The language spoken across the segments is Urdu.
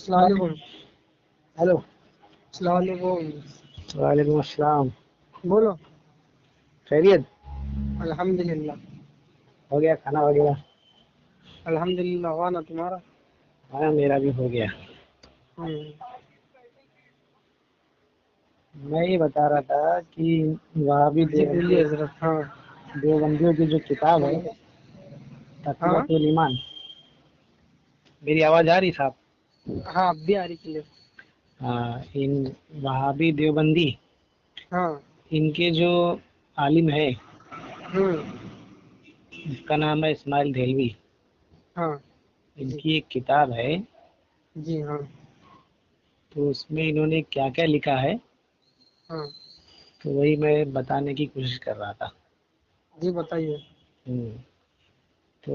السلام علیکم. ہیلو. السلام علیکم. وعلیکم السلام. بولو. خیریت؟ الحمدللہ. ہو گیا کھانا وغیرہ؟ الحمدللہ. ہوا نا تمہارا؟ ہاں میرا بھی ہو گیا. میں یہ بتا رہا تھا کہ وہاں بھی جی بولیے حضرت. ہاں دیوبندیوں کی جو کتاب ہے ہاں تقویۃ الایمان. میری آواز آ رہی صاحب؟ ہاں اب بھی آ رہی کلیئر. ہاں ان وہابی دیوبندی ہاں ان کے جو عالم ہے ہوں اس کا نام ہے اسماعیل دہلوی. ہاں ان جی کی ایک کتاب ہے. جی ہاں تو اس میں انہوں نے کیا کیا لکھا ہے ہاں تو وہی میں بتانے کی کوشش کر رہا تھا. جی بتائیے. تو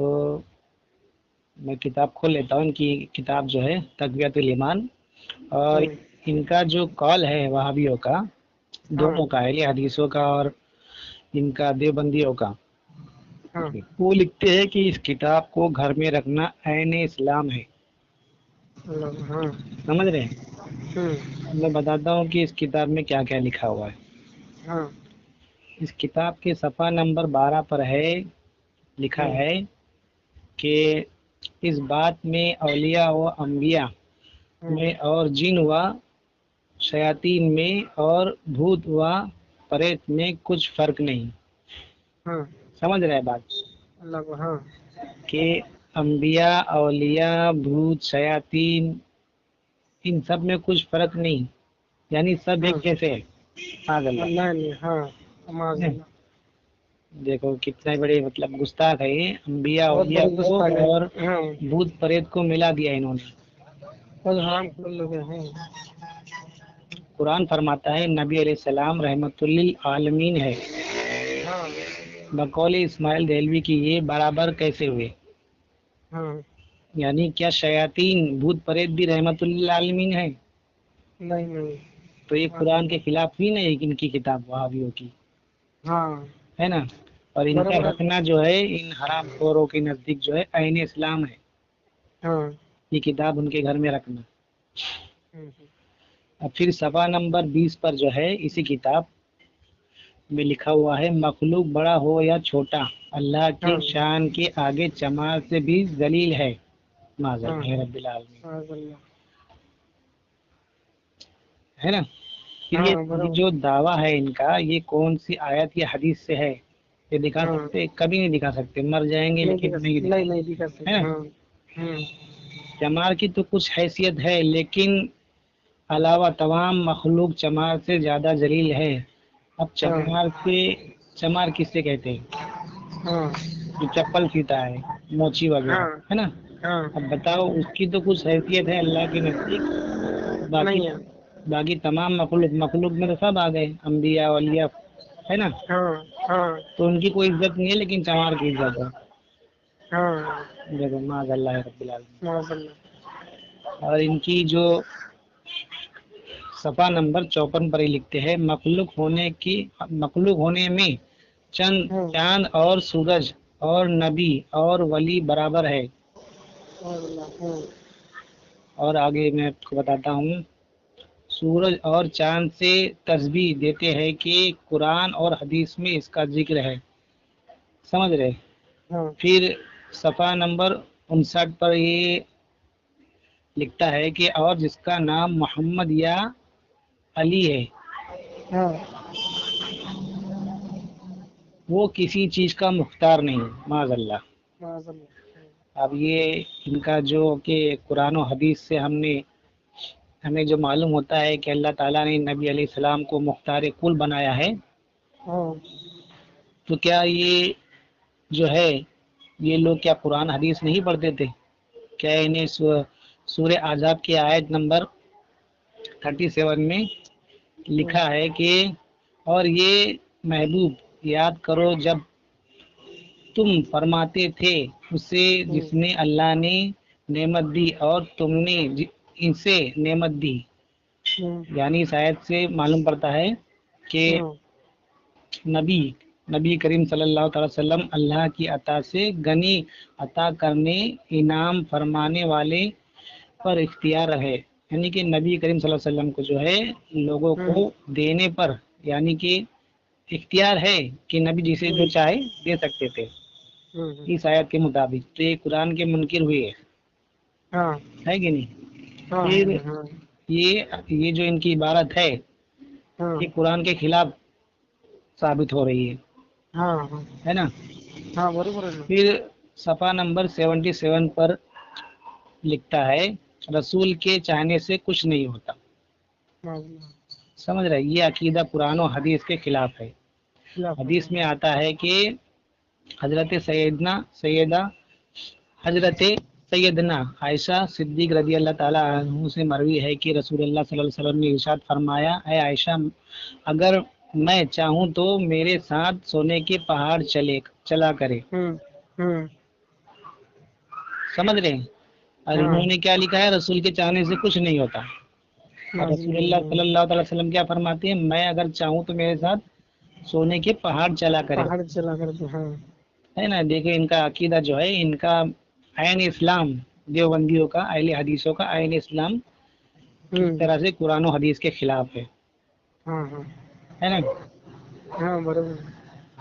میں کتاب کھول لیتا ہوں. ان کی کتاب جو ہے تقویۃ الایمان. اور ہوں ان کا جو قول ہے وہابیوں کا ہاں دونوں کا اہل حدیثوں کا اور ان کا دیوبندیوں کا. ہاں وہ لکھتے ہیں کہ اس کتاب کو گھر میں رکھنا عین اسلام ہے. ہاں سمجھ رہے ہیں؟ ہوں میں بتاتا ہوں کہ اس کتاب میں کیا کیا لکھا ہوا ہے. ہاں اس کتاب کے صفحہ نمبر 12 پر ہے لکھا ہوں ہے کہ اس بات میں اولیاء و انبیاء ہوں میں اور جن و شیاطین میں اور بھوت و پریت میں کچھ فرق نہیں. ہاں سمجھ رہے بات؟ اللہ کو. ہاں کہ انبیاء اولیاء بھوت شیاطین ان سب میں کچھ فرق نہیں. یعنی سب ہاں ایک جیسے ہے. اللہ اللہ نہیں. ہاں معاذ اللہ. دیکھو کتنے بڑے مطلب گستاخ ہے یہ. انبیاء بہت اولیاء بڑی کو گستاخ ہے. اور ہاں بھوت پریت کو ملا دیا انہوں نے. بہت حرام خور لوگ ہیں. قرآن فرماتا ہے نبی علیہ السلام رحمت للعالمین ہے. ہاں بقول اسماعیل دہلوی کی یہ برابر کیسے ہوئے؟ ہاں یعنی کیا شیاطین بھوت پریت بھی رحمت للعالمین ہے؟ نہیں نہیں. تو یہ معاذ قرآن کے اللہ. خلاف ہوئی نا ان کی کتاب وہابیوں کی. ہاں ہے نا. اور ان کا برابر ہے. رکھنا جو ہے ان حرام خوروں کے نزدیک جو ہے عین اسلام ہے. ہاں یہ کتاب ان کے گھر میں رکھنا. ہوں اب پھر صفحہ نمبر 20 پر جو ہے اسی کتاب میں لکھا ہوا ہے مخلوق بڑا ہو یا چھوٹا اللہ کی ہاں شان کے آگے چمار سے بھی ذلیل ہے. ہاں معذرت رب العالمین. معاذ اللہ. ہے نا. پھر ہاں یہ برابر. جو دعویٰ ہے ان کا یہ کون سی آیت یا حدیث سے ہے یہ دکھا ہاں سکتے؟ کبھی نہیں دکھا سکتے. مر جائیں گے لیکن نہیں دکھا نہیں کر سکتے. ہے سکتے. نا. ہاں ہوں چمار کی تو کچھ حیثیت ہے لیکن علاوہ تمام مخلوق چمار سے زیادہ ذلیل ہے. اب ہاں چمار کس سے کہتے ہیں؟ ہاں جو چپل سیتا ہے موچی وغیرہ. ہاں ہے نا. ہاں اب بتاؤ اس کی تو کچھ حیثیت ہے اللہ کے نزدیک. نہیں ہے. باقی تمام مخلوق میں تو سب آ گئے انبیاء اولیاء. ہے نا. ہاں ہاں تو ان کی کوئی عزت نہیں ہے لیکن چمار کی عزت ہے. ہاں دیکھو معاذ اللہ رب العالمین. معاذ اللہ. اور ان کی جو صفحہ نمبر 54 پر ہی لکھتے ہیں مخلوق ہونے میں ہوں چاند اور سورج اور نبی اور ولی برابر ہے. اور آگے میں آپ کو بتاتا ہوں سورج اور چاند سے تشبیہ دیتے ہیں کہ قرآن اور حدیث میں اس کا ذکر ہے. سمجھ رہے؟ ہاں پھر صفحہ نمبر 59 پر یہ لکھتا ہے کہ اور جس کا نام محمد یا علی ہے ہاں وہ کسی چیز کا مختار نہیں. معاذ اللہ. معاذ اللہ. اب یہ ان کا جو کہ قرآن و حدیث سے ہمیں جو معلوم ہوتا ہے کہ اللہ تعالیٰ نے نبی علیہ السلام کو مختار کل بنایا ہے ہاں تو کیا یہ جو ہے یہ لوگ کیا قرآن حدیث نہیں پڑھتے تھے؟ کیا انہیں سورہ احزاب کی آیت نمبر 37 میں ہوں لکھا ہے کہ اور یہ محبوب یاد کرو جب تم فرماتے تھے اسے جس ہوں نے اللہ نے نعمت دی اور تم نے اسے نعمت دی. ہوں یعنی شاید سے معلوم پڑتا ہے کہ ہوں نبی کریم صلی اللہ تعالی وسلم اللہ کی عطا سے غنی عطا کرنے انعام فرمانے والے پر اختیار ہے، یعنی کہ نبی کریم صلی اللہ علیہ وسلم کو جو ہے لوگوں کو دینے پر یعنی کہ اختیار ہے کہ نبی جسے جو چاہے دے سکتے تھے اس آیت کے مطابق۔ تو یہ قرآن کے منکر ہوئے ہاں ہے کہ نہیں؟ ہاں پھر ہاں یہ جو ان کی عبارت ہے ہاں یہ قرآن کے خلاف ثابت ہو رہی ہاں ہاں ہے نا۔ ہاں برابر ہے۔ پھر صفحہ نمبر 77 پر لکھتا ہے رسول کے چاہنے سے کچھ نہیں ہوتا، سمجھ رہے؟ یہ عقیدہ قرآن و حدیث کے خلاف ہے۔ حدیث میں آتا ہے کہ حضرت سیدنا عائشہ صدیق رضی اللہ تعالیٰ عنہ سے مروی ہے کہ رسول اللہ صلی اللہ علیہ وسلم نے ارشاد فرمایا، اے عائشہ اگر میں چاہوں تو میرے ساتھ سونے کے پہاڑ چلا کرے، سمجھ رہے ہیں؟ اور انہوں نے کیا لکھا ہے، رسول کے چاہنے سے کچھ نہیں ہوتا۔ اور رسول اللہ صلی اللہ علیہ وسلم کیا فرماتے ہیں، میں اگر چاہوں تو میرے ساتھ سونے کے پہاڑ چلا کرے، ہے نا۔ دیکھیں ان کا عقیدہ جو ہے، ان کا عین اسلام، دیوبندیوں کا، اہل حدیثوں کا عین اسلام کس طرح سے قرآن و حدیث کے خلاف ہے نا۔ ہاں برابر۔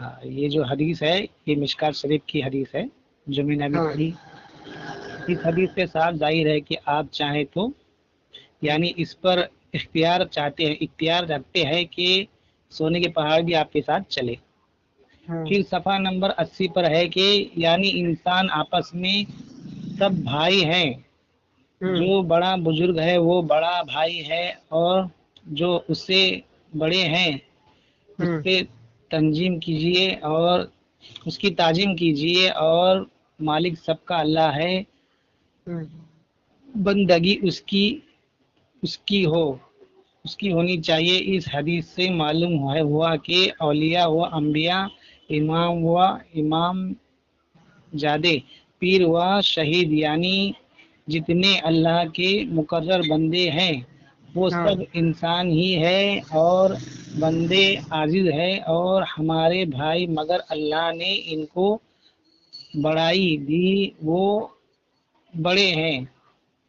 ہاں، یہ جو حدیث ہے یہ مشکات شریف کی حدیث ہے جو میں نے ابھی پڑھی۔ اس حدیث سے صاف ظاہر ہے کہ آپ چاہیں تو یعنی اس پر اختیار رکھتے ہیں کہ سونے کے پہاڑ بھی آپ کے ساتھ چلے۔ پھر صفحہ نمبر 80 پر ہے کہ یعنی انسان آپس میں سب بھائی ہیں، جو بڑا بزرگ ہے وہ بڑا بھائی ہے، اور جو اس سے بڑے ہیں اس پہ تنظیم کیجیے اور اس کی تعظیم کیجیے، اور مالک سب کا اللہ ہے، بندگی اس کی ہونی چاہیے۔ اس حدیث سے معلوم ہوا کہ اولیاء و انبیاء، امام زادے، پیر و شہید یعنی جتنے اللہ کے مقرر بندے ہیں وہ سب انسان ہی ہے اور بندے عاجز ہے اور ہمارے بھائی، مگر اللہ نے ان کو بڑائی دی، وہ بڑے ہیں،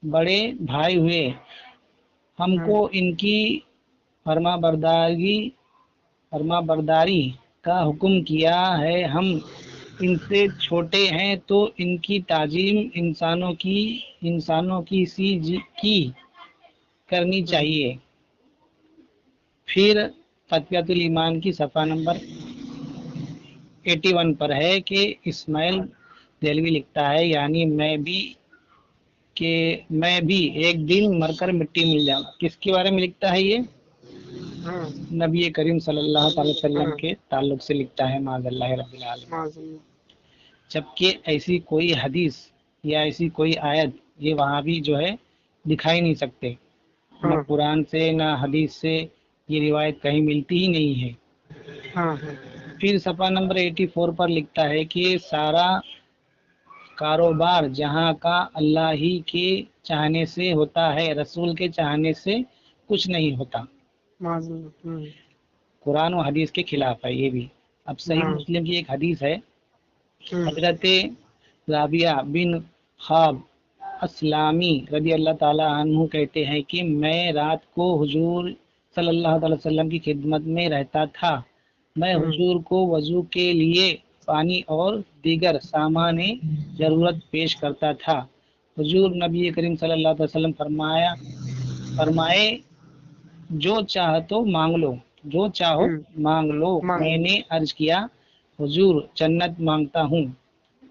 بڑے بھائی ہوئے، ہم کو ان کی فرما برداری کا حکم کیا ہے، ہم ان سے چھوٹے ہیں تو ان کی تعظیم انسانوں کی کرنی چاہیے۔ پھر فتویٰ الایمان کی صفحہ نمبر 81 پر ہے کہ اسماعیل دہلوی لکھتا ہے یعنی میں بھی ایک دن مر کر مٹی مل جاؤں۔ کس کے بارے میں لکھتا ہے؟ یہ نبی کریم صلی اللہ علیہ وسلم کے تعلق سے لکھتا ہے، معاذ اللہ رب العالمین۔ جبکہ ایسی کوئی حدیث یا ایسی کوئی آیت یہ وہاں بھی جو ہے دکھائی نہیں سکتے، نہ قرآن سے نہ حدیث سے یہ روایت کہیں ملتی ہی نہیں ہے۔ پھر صفحہ نمبر 84 پر لکھتا ہے کہ سارا کاروبار جہاں کا اللہ ہی کے چاہنے سے ہوتا ہے، رسول کے چاہنے سے کچھ نہیں ہوتا۔ قرآن و حدیث کے خلاف ہے یہ بھی۔ اب صحیح مسلم کی ایک حدیث ہے، حضرت رابعہ بن خواب اسلامی رضی اللہ تعالی عنہ کہتے ہیں کہ میں رات کو حضور صلی اللہ علیہ وسلم کی خدمت میں رہتا تھا، میں حضور کو وضو کے لیے پانی اور دیگر سامان ضرورت پیش کرتا تھا۔ حضور نبی کریم صلی اللہ علیہ وسلم فرمائے جو چاہو مانگ لو۔ میں نے عرض کیا حضور جنت مانگتا ہوں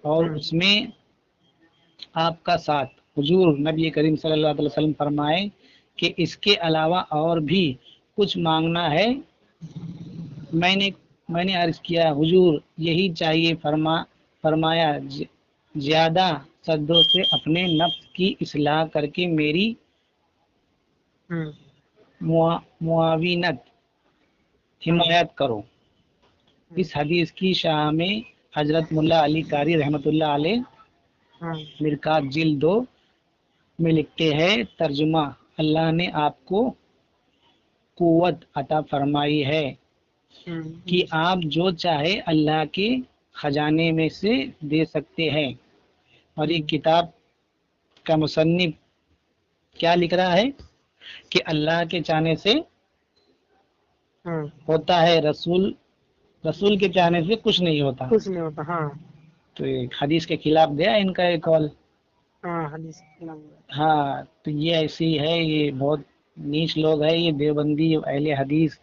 اور اس میں آپ کا ساتھ۔ حضور نبی کریم صلی اللہ علیہ وسلم فرمائے کہ اس کے علاوہ اور بھی کچھ مانگنا ہے؟ میں نے عرض کیا حضور یہی چاہیے۔ فرمایا زیادہ صدوں سے اپنے نفس کی اصلاح کر کے میری معاونت حمایت کرو۔ اس حدیث کی شرح میں حضرت ملا علی قاری رحمۃ اللہ علیہ مرکات جلد 2 میں لکھتے ہیں ترجمہ، اللہ نے آپ کو قوت عطا فرمائی ہے کہ آپ جو چاہے اللہ کے خزانے میں سے دے سکتے ہیں، اور یہ کتاب کا مصنف کیا لکھ رہا ہے کہ اللہ کے چاہنے سے ہاں ہوتا ہے، رسول کے چاہنے سے کچھ نہیں ہوتا. کچھ نہیں ہوتا. ہاں تو ایک حدیث کے خلاف دیا ان کا ایک قول. ہاں حدیث کے خلاف. ہاں تو یہ ایسی ہے، یہ بہت نیچ لوگ ہیں یہ دیوبندی اہل حدیث.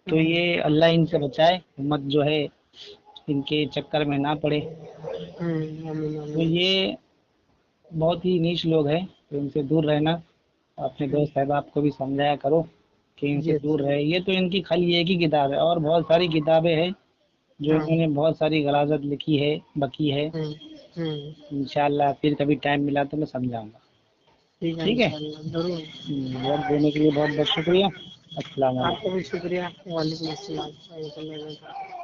تو یہ اللہ ان سے بچائے، امت جو ہے ان کے چکر میں نہ پڑے. آمین تو آمین. یہ بہت ہی نیچ لوگ ہیں، تو ان سے دور رہنا. اپنے دوست احباب کو بھی سمجھایا کرو کہ ان سے جی دور رہے. یہ تو ان کی خالی ایک ہی کتاب ہے، اور بہت ساری کتابیں ہیں جو ہاں انہوں نے بہت ساری غلاظت لکھی ہے، بکی ہے. انشاءاللہ پھر کبھی ٹائم ملا تو میں سمجھاؤں گا. ٹھیک ہے، انشاءاللہ ضرور. وقت دینے کے لیے بہت بہت شکریہ. السلام آپ کا علیکم. بھی شکریہ. وعلیکم السلام ورحمۃ اللہ وبرکاتہ.